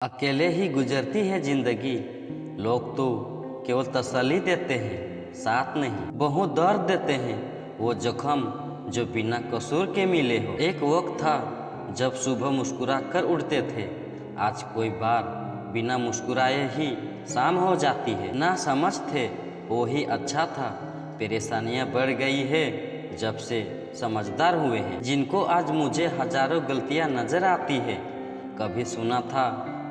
अकेले ही गुजरती है जिंदगी। लोग तो केवल तसल्ली देते हैं, साथ नहीं। बहुत दर्द देते हैं वो जख्म जो बिना कसूर के मिले हो। एक वक्त था जब सुबह मुस्कुरा कर उड़ते थे, आज कोई बार बिना मुस्कुराए ही शाम हो जाती है। ना समझ थे वो ही अच्छा था, परेशानियां बढ़ गई है जब से समझदार हुए हैं। जिनको आज मुझे हजारों गलतियां नजर आती है, कभी सुना था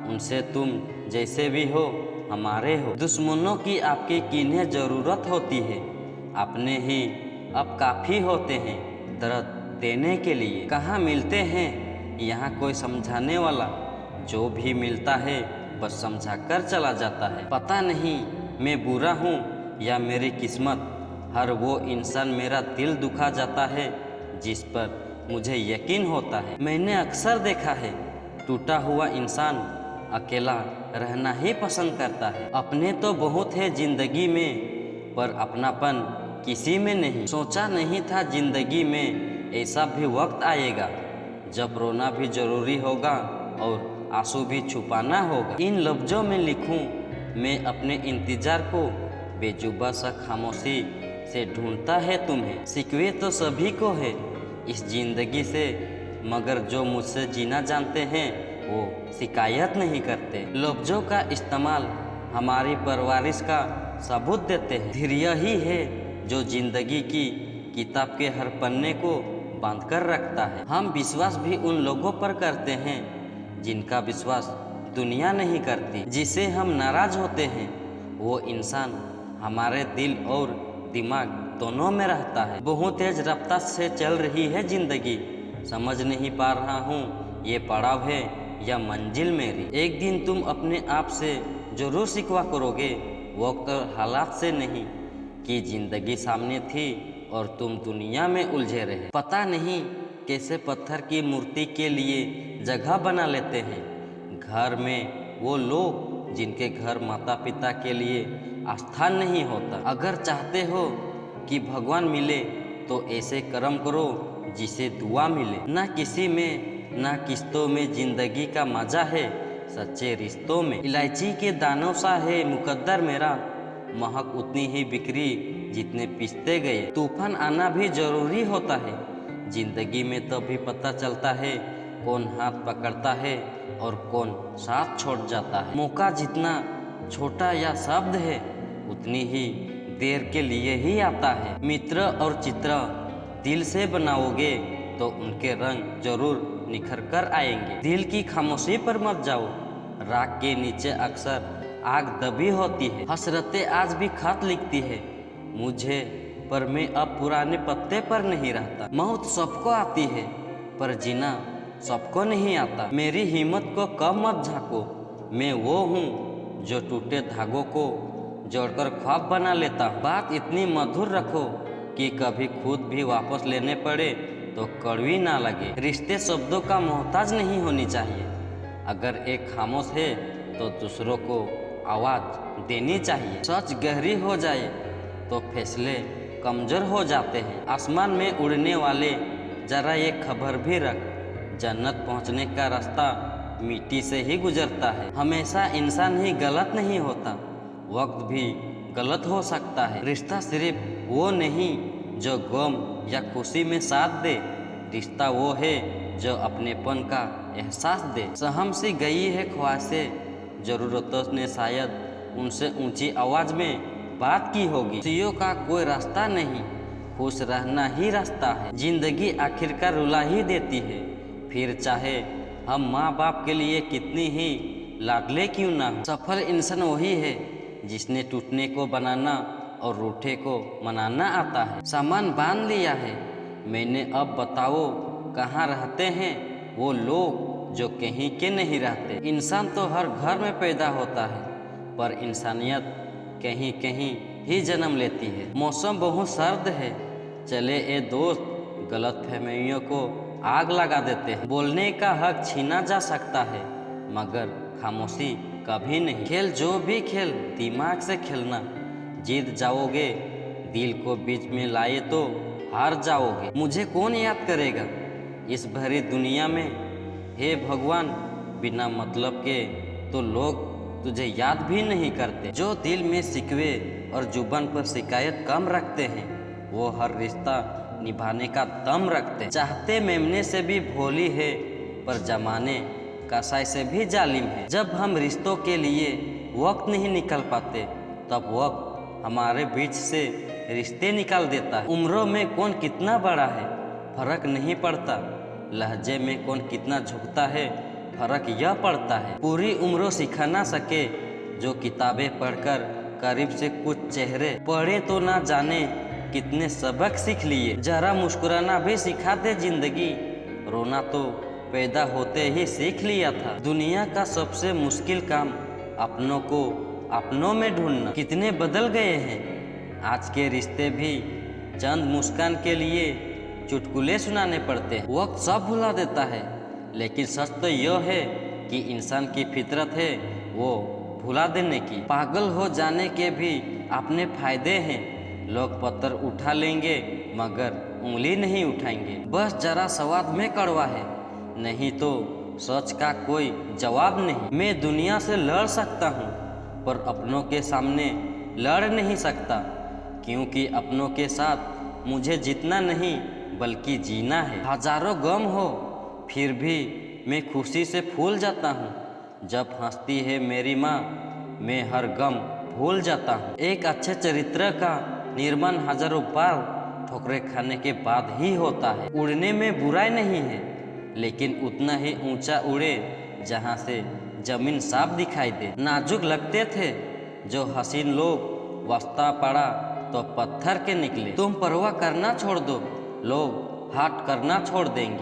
उनसे तुम जैसे भी हो हमारे हो। दुश्मनों की आपकी किन्हें ज़रूरत होती है, अपने ही अब काफ़ी होते हैं दर्द देने के लिए। कहाँ मिलते हैं यहाँ कोई समझाने वाला, जो भी मिलता है बस समझा कर चला जाता है। पता नहीं मैं बुरा हूँ या मेरी किस्मत, हर वो इंसान मेरा दिल दुखा जाता है जिस पर मुझे यकीन होता है। मैंने अक्सर देखा है टूटा हुआ इंसान अकेला रहना ही पसंद करता है। अपने तो बहुत है जिंदगी में, पर अपनापन किसी में नहीं। सोचा नहीं था जिंदगी में ऐसा भी वक्त आएगा जब रोना भी जरूरी होगा और आंसू भी छुपाना होगा। इन लफ्जों में लिखूं मैं अपने इंतजार को, बेजुबा सा खामोशी से ढूंढता है तुम्हें। शिकवे तो सभी को है इस जिंदगी से, मगर जो मुझसे जीना जानते हैं वो शिकायत नहीं करते। लफ्जों का इस्तेमाल हमारी परवरिश का सबूत देते हैं। धैर्य ही है जो जिंदगी की किताब के हर पन्ने को बांध कर रखता है। हम विश्वास भी उन लोगों पर करते हैं जिनका विश्वास दुनिया नहीं करती। जिसे हम नाराज होते हैं वो इंसान हमारे दिल और दिमाग दोनों में रहता है। बहुत तेज रफ्तार से चल रही है जिंदगी, समझ नहीं पा रहा हूँ ये पड़ाव है या मंजिल मेरी। एक दिन तुम अपने आप से जरूर शिकवा करोगे, वक्त और हालात से नहीं, कि जिंदगी सामने थी और तुम दुनिया में उलझे रहे। पता नहीं कैसे पत्थर की मूर्ति के लिए जगह बना लेते हैं घर में वो लोग जिनके घर माता पिता के लिए आस्थान नहीं होता। अगर चाहते हो कि भगवान मिले तो ऐसे कर्म करो जिसे दुआ मिले। ना किसी में ना किस्तों में जिंदगी का मजा है, सच्चे रिश्तों में। इलायची के दानों सा है मुकद्दर मेरा, महक उतनी ही बिखरी जितने पिसते गए। तूफान आना भी जरूरी होता है जिंदगी में, तभी पता चलता है कौन हाथ पकड़ता है और कौन साथ छोड़ जाता है। मौका जितना छोटा या शब्द है उतनी ही देर के लिए ही आता है। मित्र और चित्र दिल से बनाओगे तो उनके रंग जरूर निखर कर आएंगे। दिल की खामोशी पर मत जाओ, राख के नीचे अक्सर आग दबी होती है। हसरतें आज भी खत लिखती है मुझे, पर मैं अब पुराने पत्ते पर नहीं रहता। मौत सबको आती है पर जीना सबको नहीं आता। मेरी हिम्मत को कम मत झांको, मैं वो हूँ जो टूटे धागों को जोड़कर ख्वाब बना लेता हूँ। बात इतनी मधुर रखो कि कभी खुद भी वापस लेने पड़े तो कड़वी ना लगे। रिश्ते शब्दों का मोहताज नहीं होनी चाहिए, अगर एक खामोश है तो दूसरों को आवाज देनी चाहिए। सच गहरी हो जाए तो फैसले कमजोर हो जाते हैं। आसमान में उड़ने वाले जरा ये खबर भी रख, जन्नत पहुंचने का रास्ता मिट्टी से ही गुजरता है। हमेशा इंसान ही गलत नहीं होता, वक्त भी गलत हो सकता है। रिश्ता सिर्फ वो नहीं जो गम या खुशी में साथ दे, रिश्ता वो है जो अपनेपन का एहसास दे। सहम सी गई है ख्वाहिशें, जरूरतों ने शायद उनसे ऊंची आवाज में बात की होगी। खुशियों का कोई रास्ता नहीं, खुश रहना ही रास्ता है। जिंदगी आखिरकार रुला ही देती है, फिर चाहे हम माँ बाप के लिए कितनी ही लाडले क्यों ना हो। सफल इंसान वही है जिसने टूटने को बनाना और रूठे को मनाना आता है। सामान बांध लिया है मैंने, अब बताओ कहाँ रहते हैं वो लोग जो कहीं के नहीं रहते। इंसान तो हर घर में पैदा होता है, पर इंसानियत कहीं कहीं ही जन्म लेती है। मौसम बहुत सर्द है, चले ए दोस्त गलतफहमियों को आग लगा देते हैं। बोलने का हक छीना जा सकता है मगर खामोशी कभी नहीं। खेल जो भी खेल दिमाग से खेलना, जीत जाओगे, दिल को बीच में लाए तो हार जाओगे। मुझे कौन याद करेगा इस भरी दुनिया में, हे भगवान बिना मतलब के तो लोग तुझे याद भी नहीं करते। जो दिल में शिकवे और जुबान पर शिकायत कम रखते हैं वो हर रिश्ता निभाने का दम रखते हैं। चाहते मेमने से भी भोली है पर जमाने कसाई से भी जालिम है। जब हम रिश्तों के लिए वक्त नहीं निकाल पाते तब वक्त हमारे बीच से रिश्ते निकाल देता है। उम्रों में कौन कितना बड़ा है फर्क नहीं पड़ता, लहजे में कौन कितना झुकता है फर्क यह पड़ता है। पूरी उम्र सिखा ना सके जो किताबें पढ़कर करीब से कुछ चेहरे पढ़े तो ना जाने कितने सबक सीख लिए। जरा मुस्कुराना भी सिखा दे जिंदगी, रोना तो पैदा होते ही सीख लिया था। दुनिया का सबसे मुश्किल काम अपनों को अपनों में ढूंढना। कितने बदल गए हैं आज के रिश्ते भी चंद मुस्कान के लिए चुटकुले सुनाने पड़ते हैं। वक्त सब भुला देता है लेकिन सच तो यह है कि इंसान की फितरत है वो भुला देने की। पागल हो जाने के भी अपने फायदे हैं, लोग पत्थर उठा लेंगे मगर उंगली नहीं उठाएंगे। बस जरा स्वाद में कड़वा है नहीं तो सच का कोई जवाब नहीं। मैं दुनिया से लड़ सकता हूँ पर अपनों के सामने लड़ नहीं सकता, क्योंकि अपनों के साथ मुझे जीतना नहीं बल्कि जीना है। हजारों गम हो फिर भी मैं खुशी से फूल जाता हूँ। जब हंसती है मेरी माँ मैं हर गम भूल जाता हूँ। एक अच्छे चरित्र का निर्माण हजारों बार ठोकरें खाने के बाद ही होता है। उड़ने में बुराई नहीं है लेकिन उतना ही ऊंचा उड़े जहाँ से जमीन साफ दिखाई दे। नाजुक लगते थे जो हसीन लोग वास्ता पड़ा तो पत्थर के निकले। तुम परवाह करना छोड़ दो लोग हाथ करना छोड़ देंगे।